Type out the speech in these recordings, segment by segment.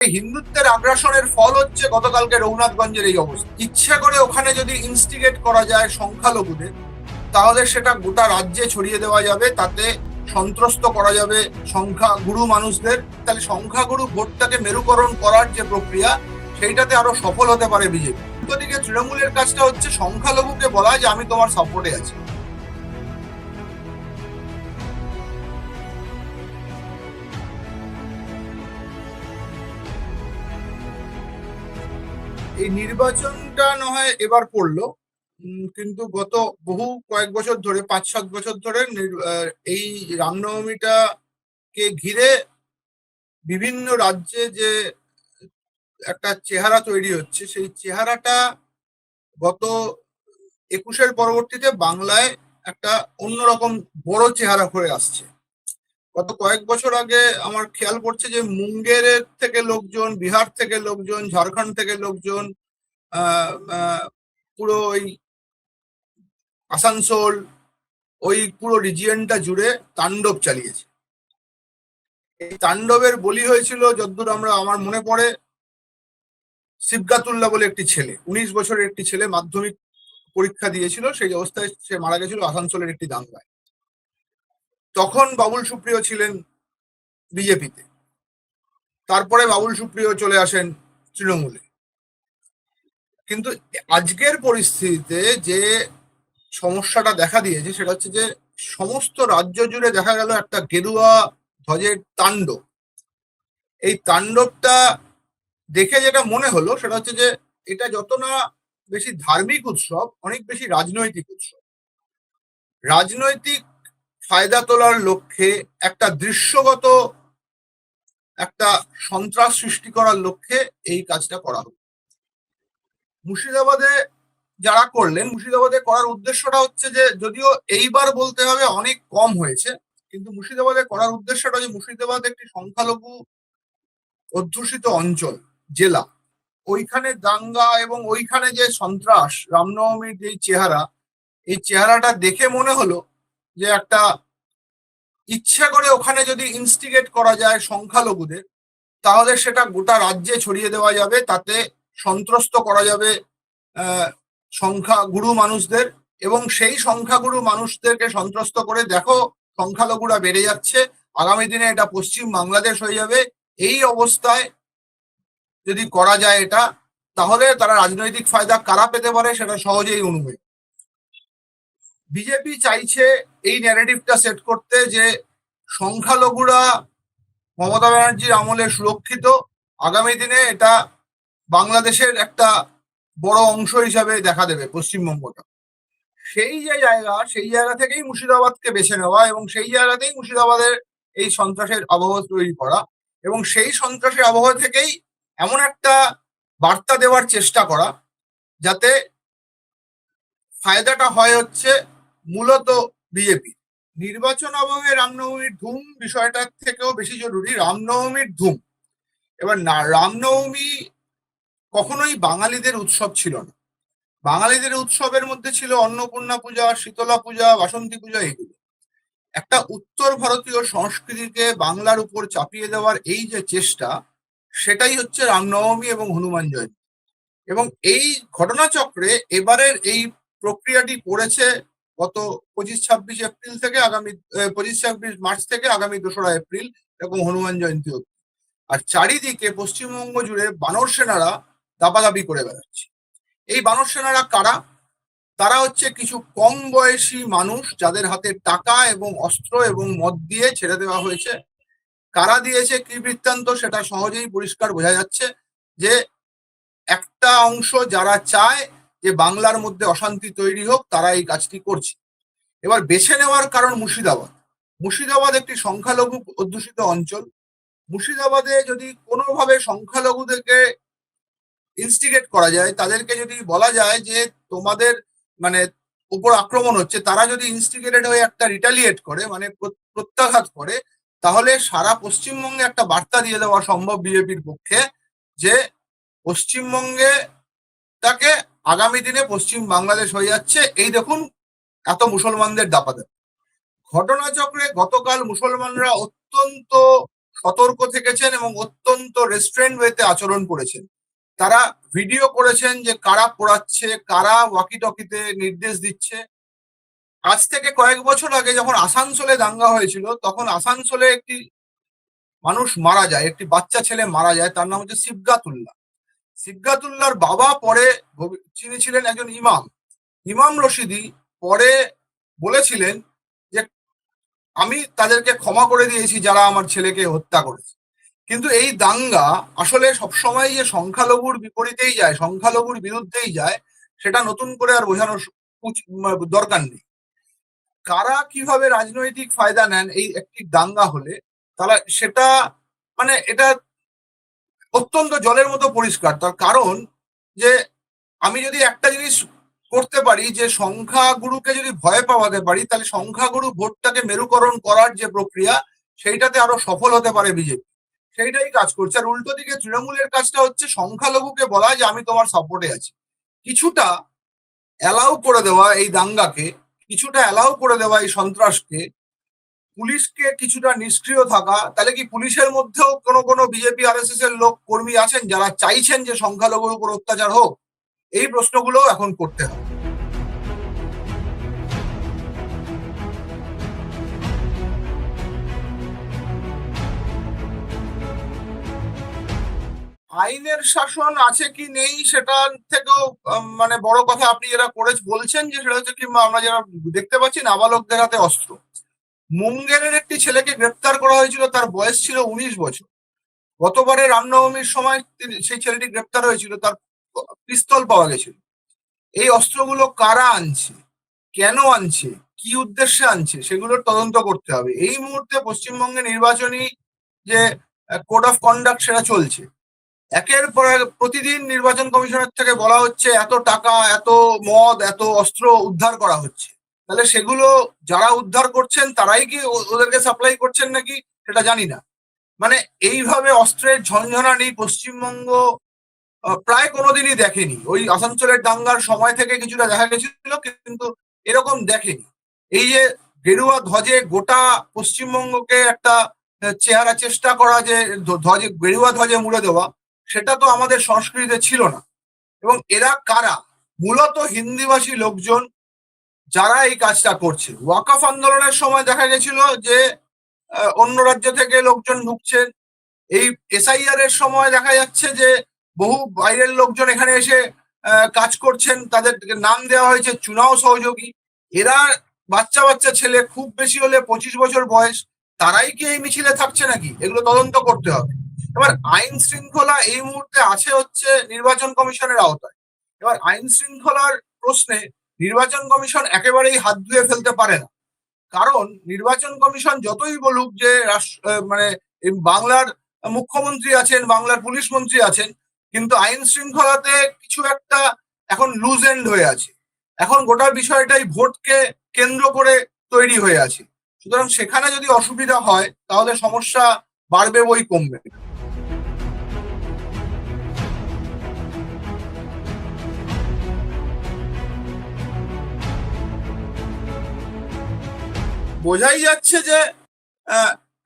হিন্দুত্বের আগ্রাসনের ফল হচ্ছে গতকালকে রঘুনাথগঞ্জের এই অবস্থা। ইচ্ছা করে ওখানে যদি ইনস্টিগেট করা যায় সংখ্যালঘুদের, তাহলে সেটা গোটা রাজ্যে ছড়িয়ে দেওয়া যাবে, তাতে সন্ত্রস্ত করা যাবে সংখ্যাগুরু মানুষদের। তাহলে সংখ্যাগুরু ভোটটাকে মেরুকরণ করার যে প্রক্রিয়া, সেইটাতে আরো সফল হতে পারে বিজেপি। অন্যদিকে তৃণমূলের কাজটা হচ্ছে সংখ্যালঘুকে বলা যে আমি তোমার সাপোর্টে আছি। এই নির্বাচনটা না হয় এবার পড়লো, কিন্তু গত কয়েক বছর ধরে, 5-7 বছর ধরে এই রামনবমীটা কে ঘিরে বিভিন্ন রাজ্যে যে একটা চেহারা তৈরি হচ্ছে, সেই চেহারাটা গত 21-এর পরবর্তীতে বাংলায় একটা অন্যরকম বড় চেহারা হয়ে আসছে। গত কয়েক বছর আগে আমার খেয়াল পড়ছে যে মুঙ্গেরের থেকে লোকজন, বিহার থেকে লোকজন, ঝাড়খণ্ড থেকে লোকজন পুরো ওই আসানসোল, ওই পুরো রিজিয়নটা জুড়ে তাণ্ডব চালিয়েছে। এই তাণ্ডবের বলি হয়েছিল, যতদূর আমার মনে পড়ে, সিবগাতুল্লাহ বলে একটি ছেলে, 19 বছরের একটি ছেলে, মাধ্যমিক পরীক্ষা দিয়েছিল, সেই অবস্থায় সে মারা গেছিল আসানসোলের একটি দাঙ্গায়। তখন বাবুল সুপ্রিয় ছিলেন বিজেপিতে, তারপরে বাবুল সুপ্রিয় চলে আসেন তৃণমূলে। কিন্তু আজকের পরিস্থিতিতে যে সমস্যাটা দেখা দিয়েছে, সেটা হচ্ছে যে সমস্ত রাজ্য জুড়ে দেখা গেল একটা গেরুয়া ধ্বজের তাণ্ডব। এই তাণ্ডবটা দেখে যেটা মনে হলো, সেটা হচ্ছে যে এটা যত না বেশি ধার্মিক উৎসব, অনেক বেশি রাজনৈতিক উৎসব। রাজনৈতিক ফায়দা তোলার লক্ষ্যে, একটা দৃশ্যগত একটা সন্ত্রাস সৃষ্টি করার লক্ষ্যে এই কাজটা করা হলো। মুর্শিদাবাদে যারা করলেন, মুর্শিদাবাদে করার উদ্দেশ্যটা হচ্ছে যে, যদিও এইবার বলতে হবে অনেক কম হয়েছে, কিন্তু মুর্শিদাবাদে করার উদ্দেশ্যটা যে মুর্শিদাবাদ একটি সংখ্যালঘু অধ্যুষিত অঞ্চল, জেলা, ওইখানে দাঙ্গা এবং ওইখানে যে সন্ত্রাস, রামনবমীর যে চেহারা, এই চেহারাটা দেখে মনে হলো যে একটা ইচ্ছা করে ওখানে যদি ইনস্টিগেট করা যায় সংখ্যালঘুদের, তাহলে সেটা গোটা রাজ্যে ছড়িয়ে দেওয়া যাবে, তাতে সন্ত্রস্ত করা যাবে সংখ্যাগুরু মানুষদের, এবং সেই সংখ্যাগুরু মানুষদেরকে সন্ত্রস্ত করে, দেখো সংখ্যালঘুরা বেড়ে যাচ্ছে, আগামী দিনে এটা পশ্চিম বাংলাদেশ হয়ে যাবে। এই অবস্থায় যদি করা যায় এটা, তাহলে তারা রাজনৈতিক ফায়দা কারা পেতে পারে সেটা সহজেই অনুমেয়। বিজেপি চাইছে এই ন্যারেটিভটা সেট করতে যে সংখ্যালঘুরা মমতা ব্যানার্জির আমলে সুরক্ষিত, আগামী দিনে এটা বাংলাদেশের একটা বড় অংশ হিসাবে দেখা দেবে পশ্চিমবঙ্গটা। সেই যে জায়গা, সেই জায়গা থেকেই মুর্শিদাবাদকে বেছে নেওয়া, এবং সেই জায়গাতেই মুর্শিদাবাদের এই সন্ত্রাসের আবহাওয়া তৈরি করা, এবং সেই সন্ত্রাসের আবহাওয়া থেকেই এমন একটা বার্তা দেওয়ার চেষ্টা করা যাতে ফায়দাটা হয় হচ্ছে মূলত বিজেপি। নির্বাচন আবহে রামনবমীর ধুম বিষয়টার থেকেও বেশি জরুরি রামনবমীর ধুম। এবার না, রামনবমী কখনোই বাঙালিদের উৎসব ছিল না। বাঙালিদের উৎসবের মধ্যে ছিল অন্নপূর্ণা পূজা, শীতলা পূজা, বাসন্তী পূজা, এগুলো। একটা উত্তর ভারতীয় সংস্কৃতিকে বাংলার উপর চাপিয়ে দেওয়ার এই যে চেষ্টা, সেটাই হচ্ছে রামনবমী এবং হনুমান জয়ন্তী। এবং এই ঘটনাচক্রে এবারের এই প্রক্রিয়াটি পড়েছে গত 25-26 এপ্রিল থেকে আগামী 25-26 মার্চ থেকে আগামী 2রা এপ্রিল, এরকম হনুমান জয়ন্তী হচ্ছে। আর চারিদিকে পশ্চিমবঙ্গ জুড়ে বানর সেনারা দাপাদাপি করে বেড়াচ্ছে। এই বানর সেনারা কারা? তারা হচ্ছে কিছু কম বয়সী মানুষ, যাদের হাতে টাকা এবং অস্ত্র এবং মদ দিয়ে ছেড়ে দেওয়া হয়েছে। কারা দিয়েছে, কি বৃত্তান্ত, সেটা সহজেই পরিষ্কার বোঝা যাচ্ছে যে একটা অংশ যারা চায় যে বাংলার মধ্যে অশান্তি তৈরি হোক, তারা এই কাজটি করছে। এবার বেছে নেওয়ার কারণ মুর্শিদাবাদ। মুর্শিদাবাদ একটি সংখ্যালঘু অধ্যুষিত অঞ্চল। মুর্শিদাবাদে যদি কোনোভাবে সংখ্যালঘুদেরকে ইনস্টিগেট করা যায়, তাদেরকে যদি বলা যায় যে তোমাদের মানে উপর আক্রমণ হচ্ছে, তারা যদি ইনস্টিগেটেড হয়ে একটা রিটালিয়েট করে, মানে প্রত্যাঘাত করে, তাহলে সারা পশ্চিমবঙ্গে একটা বার্তা দিয়ে দেওয়া সম্ভব বিজেপির পক্ষে যে পশ্চিমবঙ্গে তাকে আগামী দিনে পশ্চিম বাংলাদেশ হয়ে যাচ্ছে, এই দেখুন এত মুসলমানদের দাপাদাপি। ঘটনাচক্রে গতকাল মুসলমানরা অত্যন্ত সতর্ক থেকেছেন এবং অত্যন্ত রেস্টুরেন্ট ওয়েতে আচরণ করেছেন। তারা ভিডিও করেছেন যে কারা পড়াচ্ছে, কারা ওয়াকি টকিতে নির্দেশ দিচ্ছে। আজ থেকে কয়েক বছর আগে যখন আসানসোলে দাঙ্গা হয়েছিল, তখন আসানসোলে একটি মানুষ মারা যায়, একটি বাচ্চা ছেলে মারা যায়, তার নাম হচ্ছে সিবগাতুল্লাহ। সিবগাতুল্লাহর বাবা পরে তিনি ছিলেন একজন ইমাম, ইমাম রশিদি। পরে বলেছিলেন যে আমি তাদেরকে ক্ষমা করে দিয়েছি যারা আমার ছেলেকে হত্যা করেছে। কিন্তু এই দাঙ্গা আসলে সবসময় যে সংখ্যালঘুর বিপরীতেই যায়, সংখ্যালঘুর বিরুদ্ধেই যায়, সেটা নতুন করে আর বোঝানোর দরকার নেই। কারা কিভাবে রাজনৈতিক ফায়দা নেন এই একটি দাঙ্গা হলে, তাহলে সেটা মানে এটা অত্যন্ত জলের মতো পরিষ্কার। তার কারণ যে আমি যদি একটা জিনিস করতে পারি, যে সংখ্যাগুরুকে যদি ভয় পাওয়াতে পারি, তাহলে সংখ্যাগুরু ভোটটাকে মেরুকরণ করার যে প্রক্রিয়া, সেইটাতে আরো সফল হতে পারে বিজেপি। সেইটাই কাজ করছে। আর উল্টো দিকে তৃণমূলের কাজটা হচ্ছে সংখ্যালঘুকে বলা যে আমি তোমার সাপোর্টে আছি, কিছুটা অ্যালাউ করে দেওয়া এই দাঙ্গাকে, কিছুটা অ্যালাউ করে দেওয়া এই সন্ত্রাসকে, পুলিশকে কিছুটা নিষ্ক্রিয় থাকা। তাহলে কি পুলিশের মধ্যেও কোনো বিজেপি আরএসএস এর লোক কর্মী আছেন যারা চাইছেন যে সংখ্যালঘুর উপর অত্যাচার হোক? এই প্রশ্নগুলো এখন করতে হবে। আইনের শাসন আছে কি নেই সেটা থেকেও মানে বড় কথা আপনি যেটা করে বলছেন, যে সেটা হচ্ছে কিংবা আমরা যারা দেখতে পাচ্ছি নাবালকদের হাতে অস্ত্র। মুঙ্গেরের একটি ছেলেকে গ্রেপ্তার করা হয়েছিল, তার বয়স ছিল 19 বছর। গতবারে রামনবমীর সময় সেই ছেলেটি গ্রেপ্তার হয়েছিল, তার পিস্তল পাওয়া গেছিল। এই অস্ত্রগুলো কারা আনছে, কেন আনছে, কি উদ্দেশ্যে আনছে, সেগুলোর তদন্ত করতে হবে। এই মুহূর্তে পশ্চিমবঙ্গে নির্বাচনী যে কোড অফ কন্ডাক্ট সেটা চলছে। একের পর এক প্রতিদিন নির্বাচন কমিশনের থেকে বলা হচ্ছে এত টাকা, এত মদ, এত অস্ত্র উদ্ধার করা হচ্ছে। তাহলে সেগুলো যারা উদ্ধার করছেন তারাই কি ওদেরকে সাপ্লাই করছেন নাকি সেটা জানি না। মানে এইভাবে অস্ত্রের ঝনঝনানি পশ্চিমবঙ্গ প্রায় কোনোদিনই দেখেনি। ওই আসানসোলের দাঙ্গার সময় থেকে কিছুটা দেখা গেছিল, কিন্তু এরকম দেখেনি। এই যে গেরুয়া ধ্বজে গোটা পশ্চিমবঙ্গকে একটা চেহারা চেষ্টা করা, যে ধ্বজে গেরুয়া ধ্বজে মুড়ে দেওয়া, সেটা তো আমাদের সংস্কৃতিতে ছিল না। এবং এরা কারা? মূলত হিন্দিভাষী লোকজন যারা এই কাজটা করছে। ওয়াকফ আন্দোলনের সময় দেখা গেছিল যে অন্য রাজ্য থেকে লোকজন ঢুকছেন। এই এসআইআর এর সময় দেখা যাচ্ছে যে বহু বাইরের লোকজন এখানে এসে কাজ করছেন, তাদের নাম দেওয়া হয়েছে চুনাও সহযোগী। এরা বাচ্চা বাচ্চা ছেলে, খুব বেশি হলে 25 বছর বয়স, তারাই কি এই মিছিলে থাকছে নাকি? এগুলো তদন্ত করতে হবে। এবার আইন শৃঙ্খলা এই মুহূর্তে আছে হচ্ছে নির্বাচন কমিশনের আওতায়। এবার আইন শৃঙ্খলার প্রশ্নে নির্বাচন কমিশন একেবারেই হাত ধুয়ে ফেলতে পারে না। কারণ নির্বাচন কমিশন যতই বলুক যে মানে বাংলার মুখ্যমন্ত্রী আছেন, বাংলার পুলিশ মন্ত্রী আছেন, কিন্তু আইন শৃঙ্খলাতে কিছু একটা এখন লুজ এন্ড হয়ে আছে। এখন গোটা বিষয়টাই ভোটকে কেন্দ্র করে তৈরি হয়ে আছে। সুতরাং সেখানে যদি অসুবিধা হয় তাহলে সমস্যা বাড়বে বই কমবে। বোঝাই যাচ্ছে যে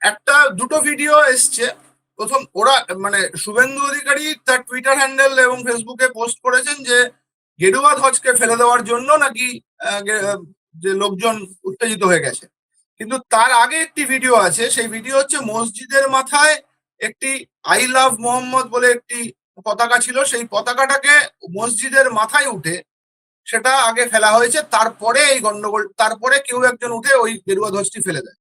একটা দুটো ভিডিও এসছে। প্রথম ওরা মানে শুভেন্দু অধিকারী তার টুইটার হ্যান্ডেল এবং ফেসবুকে পোস্ট করেছেন যে গেরুয়া ধ্বজকে ফেলে দেওয়ার জন্য নাকি যে লোকজন উত্তেজিত হয়ে গেছে। কিন্তু তার আগে একটি ভিডিও আছে, সেই ভিডিও হচ্ছে মসজিদের মাথায় একটি আই লাভ মোহাম্মদ বলে একটি পতাকা ছিল, সেই পতাকাটাকে মসজিদের মাথায় উঠে সেটা আগে ফেলা হয়েছে, তারপরে এই গন্ডগোল, তারপরে কেউ একজন উঠে ওই গেরুয়া ধ্বজটি ফেলে দেয়।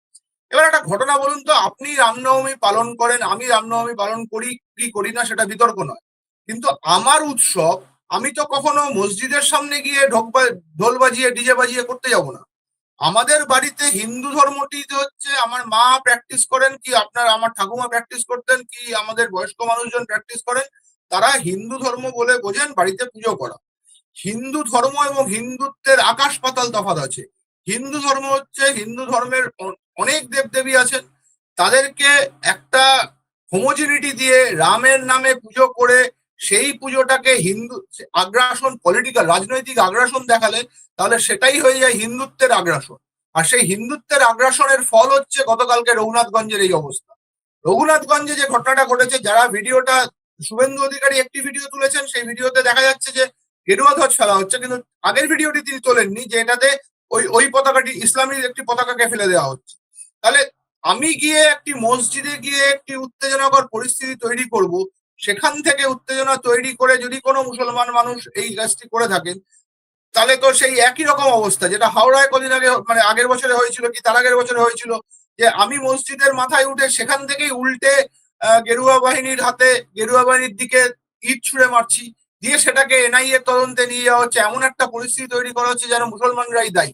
এবার একটা ঘটনা বলুন তো, আপনি রামনবমী পালন করেন, আমি রামনবমী পালন করি কি করি না সেটা বিতর্ক নয়, কিন্তু আমার উৎসব আমি তো কখনো মসজিদের সামনে গিয়ে ঢোল বাজিয়ে ডিজে বাজিয়ে করতে যাব না। আমাদের বাড়িতে হিন্দু ধর্মটিতে হচ্ছে আমার মা প্র্যাকটিস করেন, কি আমার ঠাকুমা প্র্যাকটিস করতেন, কি আমাদের বয়স্ক মানুষজন প্র্যাকটিস করেন। তারা হিন্দু ধর্ম বলে বোঝেন বাড়িতে পুজো করা। হিন্দু ধর্ম এবং হিন্দুত্বের আকাশ পাতাল তফাৎ আছে। হিন্দু ধর্ম হচ্ছে হিন্দু ধর্মের অনেক দেবদেবী আছেন, তাদেরকে একটা হোমোজিনিটি দিয়ে রামের নামে পুজো করে সেই পুজোটাকে হিন্দু আগ্রাসন, পলিটিক্যাল রাজনৈতিক আগ্রাসন দেখালে তাহলে সেটাই হয়ে যায় হিন্দুত্বের আগ্রাসন। আর সেই হিন্দুত্বের আগ্রাসনের ফল হচ্ছে গতকালকে রঘুনাথগঞ্জের এই অবস্থা। রঘুনাথগঞ্জে যে ঘটনাটা ঘটেছে, যারা ভিডিওটা, শুভেন্দু অধিকারী একটি ভিডিও তুলেছেন, সেই ভিডিওতে দেখা যাচ্ছে যে গেরুয়া ধ্বজ ফেলা হচ্ছে, কিন্তু আগের ভিডিওটি তিনি তোলেননি যে এটাতে ওই পতাকাটি, ইসলামী একটি পতাকাকে ফেলে দেওয়া হচ্ছে। তাহলে আমি গিয়ে একটি মসজিদে গিয়ে একটি উত্তেজনাকর পরিস্থিতি তৈরি করব, সেখান থেকে উত্তেজনা তৈরি করে যদি কোনো মুসলমান মানুষ এই কাজটি করে থাকেন, তাহলে তো সেই একই রকম অবস্থা যেটা হাওড়ায় কদিন আগে, মানে আগের বছরে হয়েছিল কি তার আগের বছরে হয়েছিল, যে আমি মসজিদের মাথায় উঠে সেখান থেকেই উল্টে গেরুয়া বাহিনীর হাতে, গেরুয়া বাহিনীর দিকে ইট ছুঁড়ে মারছি, দিয়ে সেটাকে এনআইএ তদন্তে নিয়ে যাওয়া হচ্ছে, এমন একটা পরিস্থিতি তৈরি করা হচ্ছে যেন মুসলমানরাই দায়ী।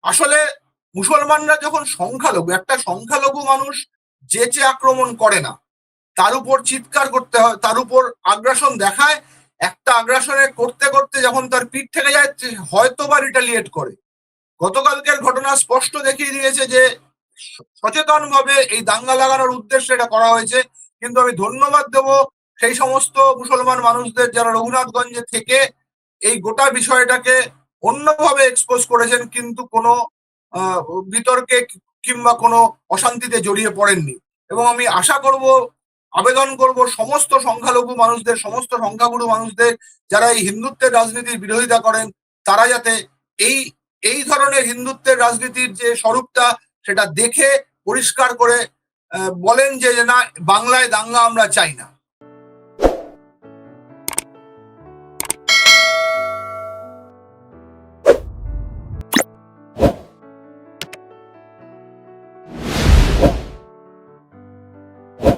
আসলে মুসলমানরা যখন সংখ্যালঘু, একটা সংখ্যালঘু মানুষ যেচে আক্রমণ করে না, তার উপর চিৎকার করতে হয়, তার উপর আগ্রাসন দেখায়, একটা আগ্রাসনে করতে করতে যখন তার পিঠ থেকে যায়, হয়তো বা রিটালিয়েট করে। গতকালকের ঘটনা স্পষ্ট দেখিয়ে দিয়েছে যে সচেতন ভাবে এই দাঙ্গা লাগানোর উদ্দেশ্যে এটা করা হয়েছে। কিন্তু আমি ধন্যবাদ দেব সেই সমস্ত মুসলমান মানুষদের যারা রঘুনাথগঞ্জে থেকে এই গোটা বিষয়টাকে অন্যভাবে এক্সপোজ করেছেন, কিন্তু কোনো বিতর্কে কিংবা কোনো অশান্তিতে জড়িয়ে পড়েননি। এবং আমি আশা করব, আবেদন করব সমস্ত সংখ্যালঘু মানুষদের, সমস্ত সংখ্যাগুরু মানুষদের যারা এই হিন্দুত্বের রাজনীতির বিরোধিতা করেন, তারা যাতে এই এই ধরনের হিন্দুত্বের রাজনীতির যে স্বরূপটা, সেটা দেখে পরিষ্কার করে বলেন যে না, বাংলায় দাঙ্গা আমরা চাই না।